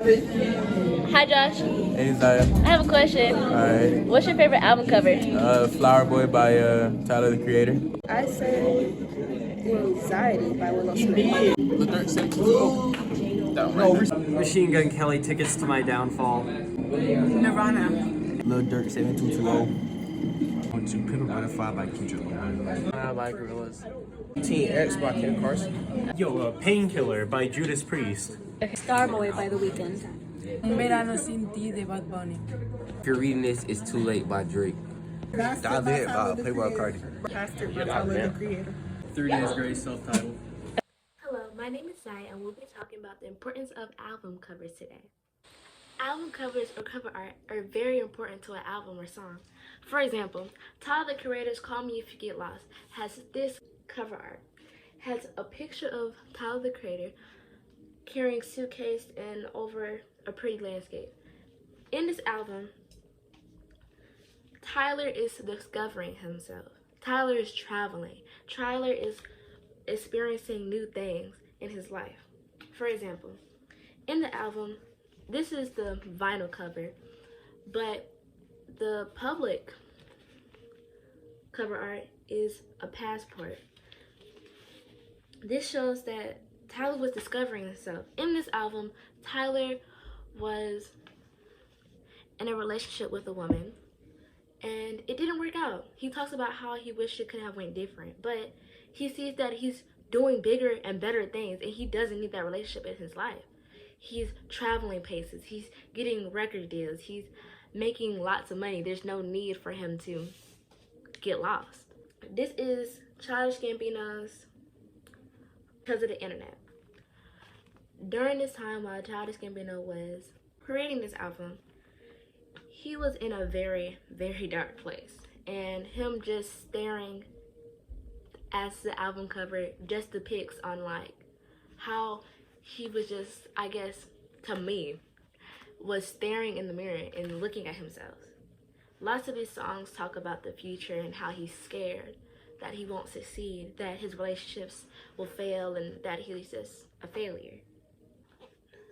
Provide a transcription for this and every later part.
Hi, Josh. Hey, Zaya. I have a question. Alright. What's your favorite album cover? Flower Boy by Tyler, the Creator. I say Anxiety by Willow Smith. Machine Gun Kelly, Tickets to My Downfall. Nirvana. Lil Durk 7220. To Pimp a Butterfly by Kendrick Lamar. I like Gorillaz. Teen X by Ken Carson. Yo, Painkiller by Judas Priest. Starboy by The Weeknd. Verano Sin Ti de Bad Bunny. If you're reading this, it's too late by Drake. Dial In by Playboy Cardi. Pastor by Tyler, the Creator. 3 Days Grace, self-titled. Hello, my name is Zai and we'll be talking about the importance of album covers today. Album covers or cover art are very important to an album or song. For example, Tyler, the Creator's Call Me If You Get Lost has this cover art. Has a picture of Tyler, the Creator carrying suitcase and over a pretty landscape. In this album, Tyler is discovering himself. Tyler is traveling. Tyler is experiencing new things in his life. For example, in the album, this is the vinyl cover, but the public cover art is a passport. This shows that Tyler was discovering himself. In this album, Tyler was in a relationship with a woman and it didn't work out. He talks about how he wished it could have went different, but he sees that he's doing bigger and better things and he doesn't need that relationship in his life. He's traveling places, he's getting record deals, he's making lots of money. There's no need for him to get lost. This is Childish Gambino's Because of the Internet. During this time while Childish Gambino was creating this album, he was in a very, very dark place. And him just staring as the album cover just depicts on like how he was just, I guess, to me, was staring in the mirror and looking at himself. Lots of his songs talk about the future and how he's scared that he won't succeed, that his relationships will fail, and that he's just a failure.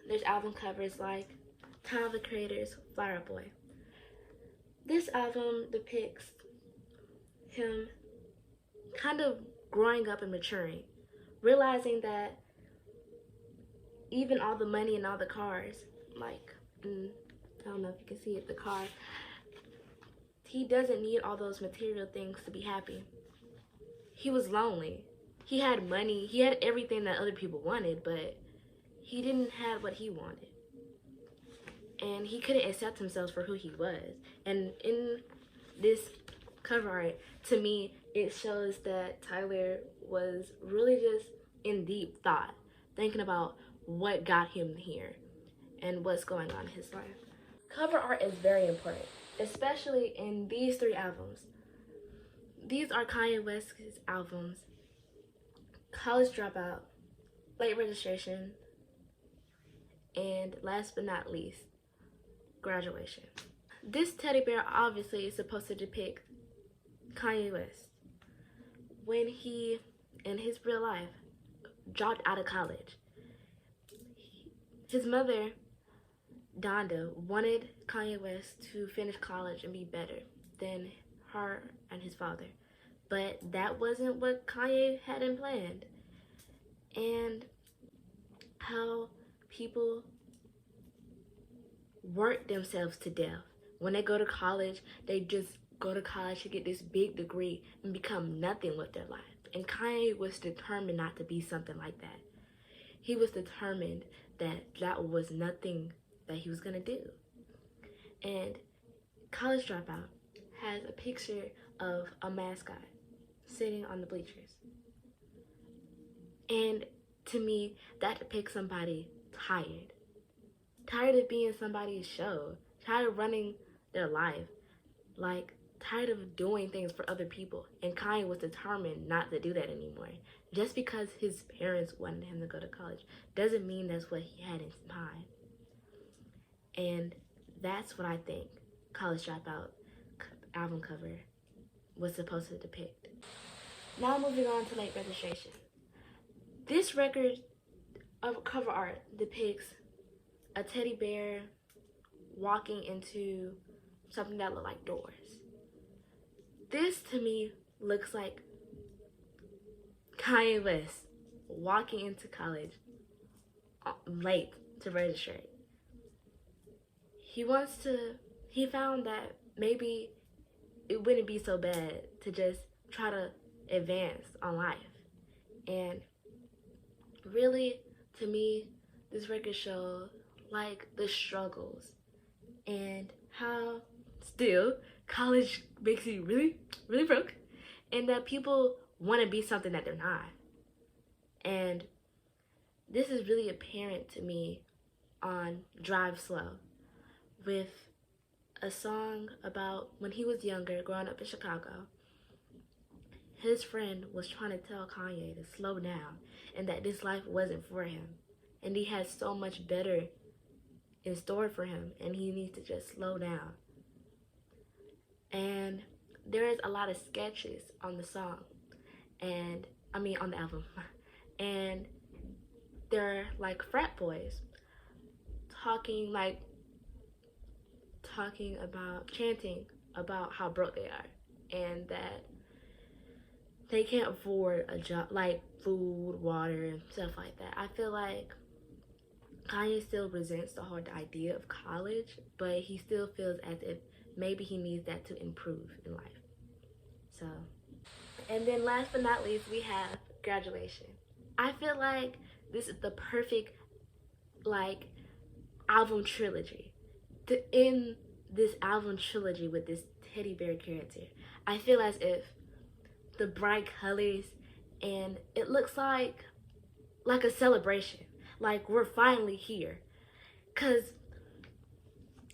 There's album covers like Tyler, the Creator's Flower Boy. This album depicts him kind of growing up and maturing, realizing that even all the money and all the cars, like, I don't know if you can see it, the car, he doesn't need all those material things to be happy. He was lonely. He had money, he had everything that other people wanted, but he didn't have what he wanted. And he couldn't accept himself for who he was. And in this cover art, to me, it shows that Tyler was really just in deep thought, thinking about what got him here and what's going on in his life. Cover art is very important, especially in these 3 albums. These are Kanye West's albums: College Dropout, Late Registration, and last but not least, Graduation. This teddy bear obviously is supposed to depict Kanye West when he, in his real life, dropped out of college. His mother, Donda, wanted Kanye West to finish college and be better than her and his father. But that wasn't what Kanye had in planned. And how people work themselves to death. When they go to college, they just go to college to get this big degree and become nothing with their life. And Kanye was determined not to be something like that. He was determined that that was nothing that he was gonna do. And College Dropout has a picture of a mascot sitting on the bleachers. And to me, that depicts somebody tired. Tired of being somebody's show. Tired of running their life. Like, tired of doing things for other people. And Kanye was determined not to do that anymore. Just because his parents wanted him to go to college doesn't mean that's what he had in mind. And that's what I think College Dropout album cover was supposed to depict. Now moving on to Late Registration. This record of cover art depicts a teddy bear walking into something that looked like doors. This to me looks like Kanye West walking into college late to register. He found that maybe it wouldn't be so bad to just try to advance on life. And really, to me, this record showed like the struggles and how still college makes you really, really broke, and that people want to be something that they're not. And this is really apparent to me on Drive Slow, with a song about when he was younger, growing up in Chicago. His friend was trying to tell Kanye to slow down and that this life wasn't for him. And he has so much better in store for him and he needs to just slow down. And there is a lot of sketches on the song, on the album. And they're like frat boys chanting about how broke they are and that they can't afford a job, like food, water, and stuff like that. I feel like Kanye still resents the whole idea of college, but he still feels as if maybe he needs that to improve in life. So, and then last but not least, we have Graduation. I feel like this is the perfect, album trilogy. To end this album trilogy with this teddy bear character, I feel as if the bright colors, and it looks like a celebration, like we're finally here. Cause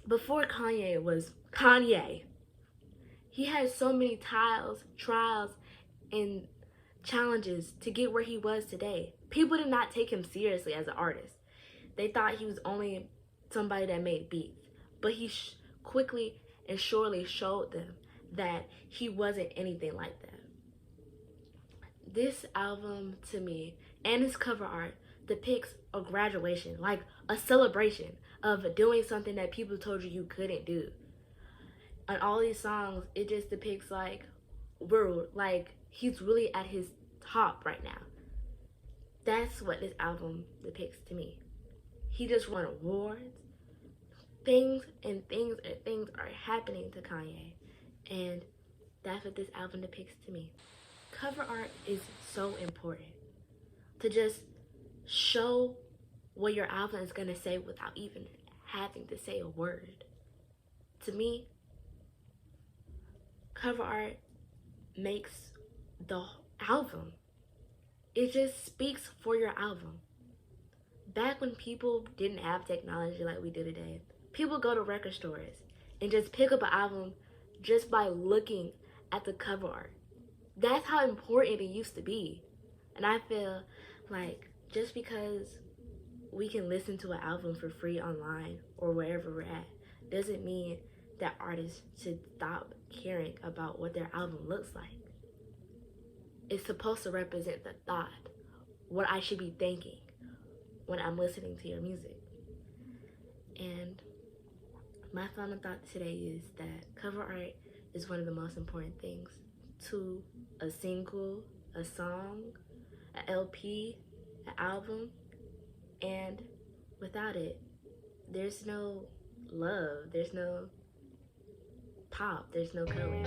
before Kanye was Kanye, he had so many trials, and challenges to get where he was today. People did not take him seriously as an artist. They thought he was only somebody that made beats, but he quickly and surely showed them that he wasn't anything like that. This album, to me, and its cover art depicts a graduation, like a celebration of doing something that people told you couldn't do. On all these songs, it just depicts he's really at his top right now. That's what this album depicts to me. He just won awards. Things are happening to Kanye, and that's what this album depicts to me. Cover art is so important to just show what your album is going to say without even having to say a word. To me, cover art makes the album. It just speaks for your album. Back when people didn't have technology like we do today, people go to record stores and just pick up an album just by looking at the cover art. That's how important it used to be. And I feel like just because we can listen to an album for free online or wherever we're at doesn't mean that artists should stop caring about what their album looks like. It's supposed to represent the thought, what I should be thinking when I'm listening to your music. And my final thought today is that cover art is one of the most important things to a single, a song, an LP, an album. And without it, there's no love, there's no pop, there's no color.